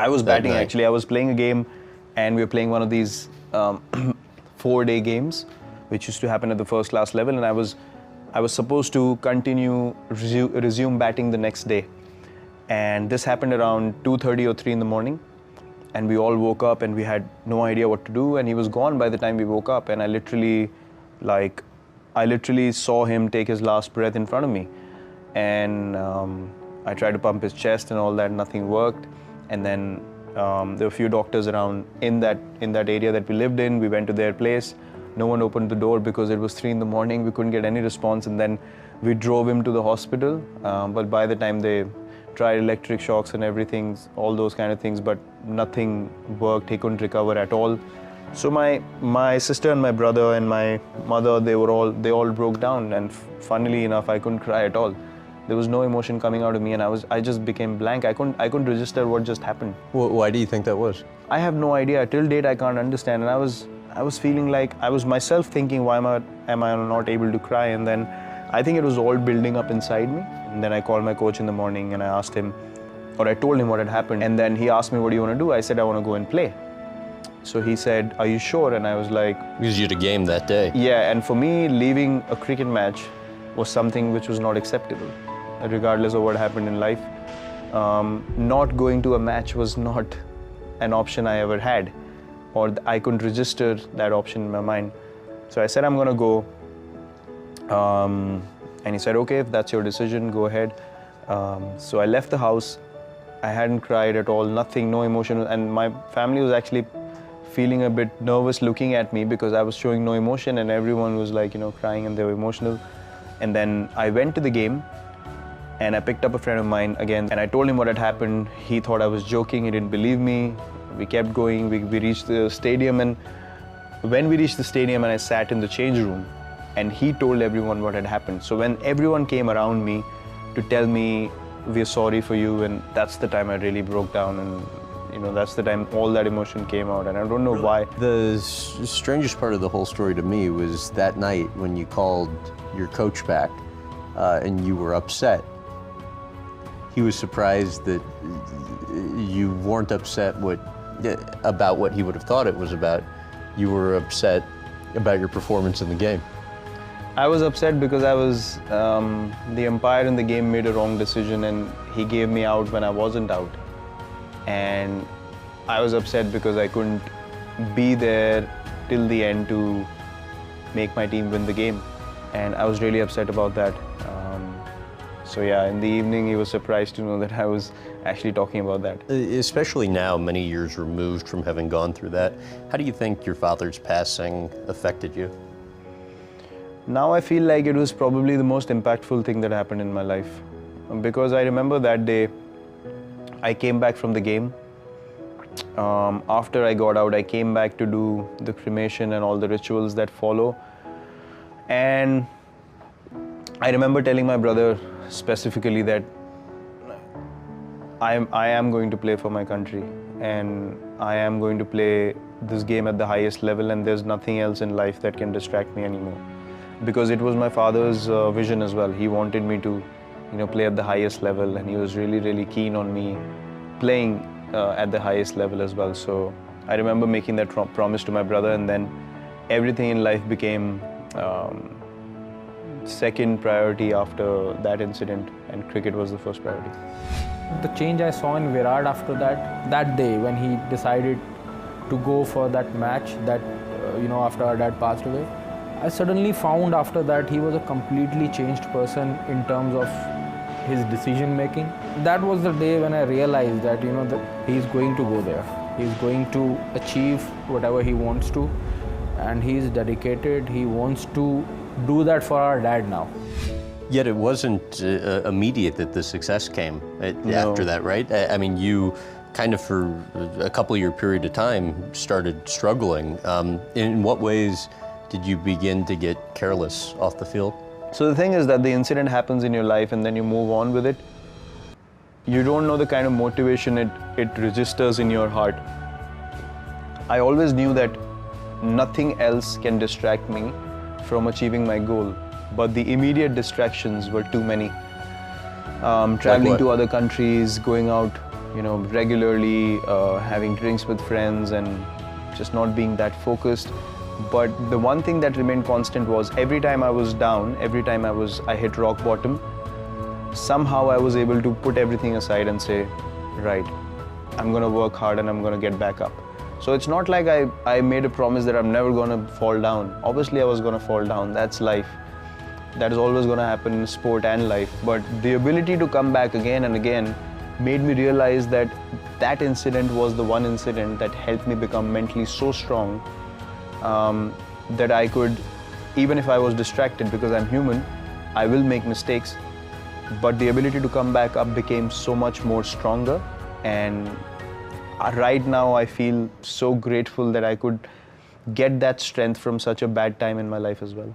I was that batting night? actually. I was playing a game, and we were playing one of these 4-day games, which used to happen at the first class level, and I was supposed to resume batting the next day, and this happened around 2:30 or 3 in the morning, and we all woke up and we had no idea what to do, and he was gone by the time we woke up, and I literally saw him take his last breath in front of me, and I tried to pump his chest and all that, nothing worked, and then there were a few doctors around in that area that we lived in. We went to their place. No one opened the door because it was 3 in the morning. We couldn't get any response, and then we drove him to the hospital. But by the time they tried electric shocks and everything, all those kind of things, but nothing worked. He couldn't recover at all. So my sister and my brother and my mother, they all broke down, and funnily enough, I couldn't cry at all. There was no emotion coming out of me, and I just became blank. I couldn't register what just happened. Why do you think that was? I have no idea. Till date, I can't understand. And I was feeling like I was myself thinking, why am I not able to cry? And then I think it was all building up inside me. And then I called my coach in the morning and I asked him, or I told him what had happened. And then he asked me, what do you want to do? I said, I want to go and play. So he said, are you sure? And I was like, Because you had a game that day. yeah. And for me, leaving a cricket match was something which was not acceptable, regardless of what happened in life. Not going to a match was not an option I ever had, or I couldn't register that option in my mind. So I said, I'm gonna go. And he said, okay, if that's your decision, go ahead. So I left the house. I hadn't cried at all, nothing, no emotion. And my family was actually feeling a bit nervous looking at me because I was showing no emotion, and everyone was like, crying, and they were emotional. And then I went to the game, and I picked up a friend of mine again, and I told him what had happened. He thought I was joking, he didn't believe me. We kept going, we reached the stadium, and when we reached the stadium and I sat in the change room, and he told everyone what had happened. So when everyone came around me to tell me, we're sorry for you, and that's the time I really broke down, and that's the time all that emotion came out, and I don't know why. The strangest part of the whole story to me was that night when you called your coach back and you were upset. He was surprised that you weren't upset about what he would have thought it was about. You were upset about your performance in the game. I was upset because the umpire in the game made a wrong decision, and he gave me out when I wasn't out. And I was upset because I couldn't be there till the end to make my team win the game. And I was really upset about that. So yeah, in the evening he was surprised to know that I was actually talking about that. Especially now, many years removed from having gone through that, how do you think your father's passing affected you? Now I feel like it was probably the most impactful thing that happened in my life. Because I remember that day, I came back from the game. After I got out, I came back to do the cremation and all the rituals that follow. And I remember telling my brother specifically that I am going to play for my country, and I am going to play this game at the highest level, and there's nothing else in life that can distract me anymore. Because it was my father's vision as well. He wanted me to play at the highest level, and he was really, really keen on me playing at the highest level as well. So I remember making that promise to my brother, and then everything in life became second priority after that incident, and cricket was the first priority. The change I saw in Virat after that day when he decided to go for that match that, after our dad passed away, I suddenly found after that he was a completely changed person in terms of his decision making. That was the day when I realized that, that he's going to go there. He's going to achieve whatever he wants to, and he's dedicated. He wants to do that for our dad now. Yet it wasn't immediate that the success came after that, right? I mean, you kind of for a couple-year period of time started struggling. In what ways did you begin to get careless off the field? So the thing is that the incident happens in your life and then you move on with it. You don't know the kind of motivation it registers in your heart. I always knew that nothing else can distract me from achieving my goal, but the immediate distractions were too many. Traveling to other countries, going out regularly having drinks with friends and just not being that focused. But the one thing that remained constant was every time I was down, every time I hit rock bottom, somehow I was able to put everything aside and say, right, I'm going to work hard and I'm going to get back up. So it's not like I made a promise that I'm never going to fall down. Obviously I was going to fall down, that's life. That is always going to happen in sport and life. But the ability to come back again and again made me realize that that incident was the one incident that helped me become mentally so strong that I could, even if I was distracted, because I'm human, I will make mistakes, but the ability to come back up became so much more stronger. And right now I feel so grateful that I could get that strength from such a bad time in my life as well.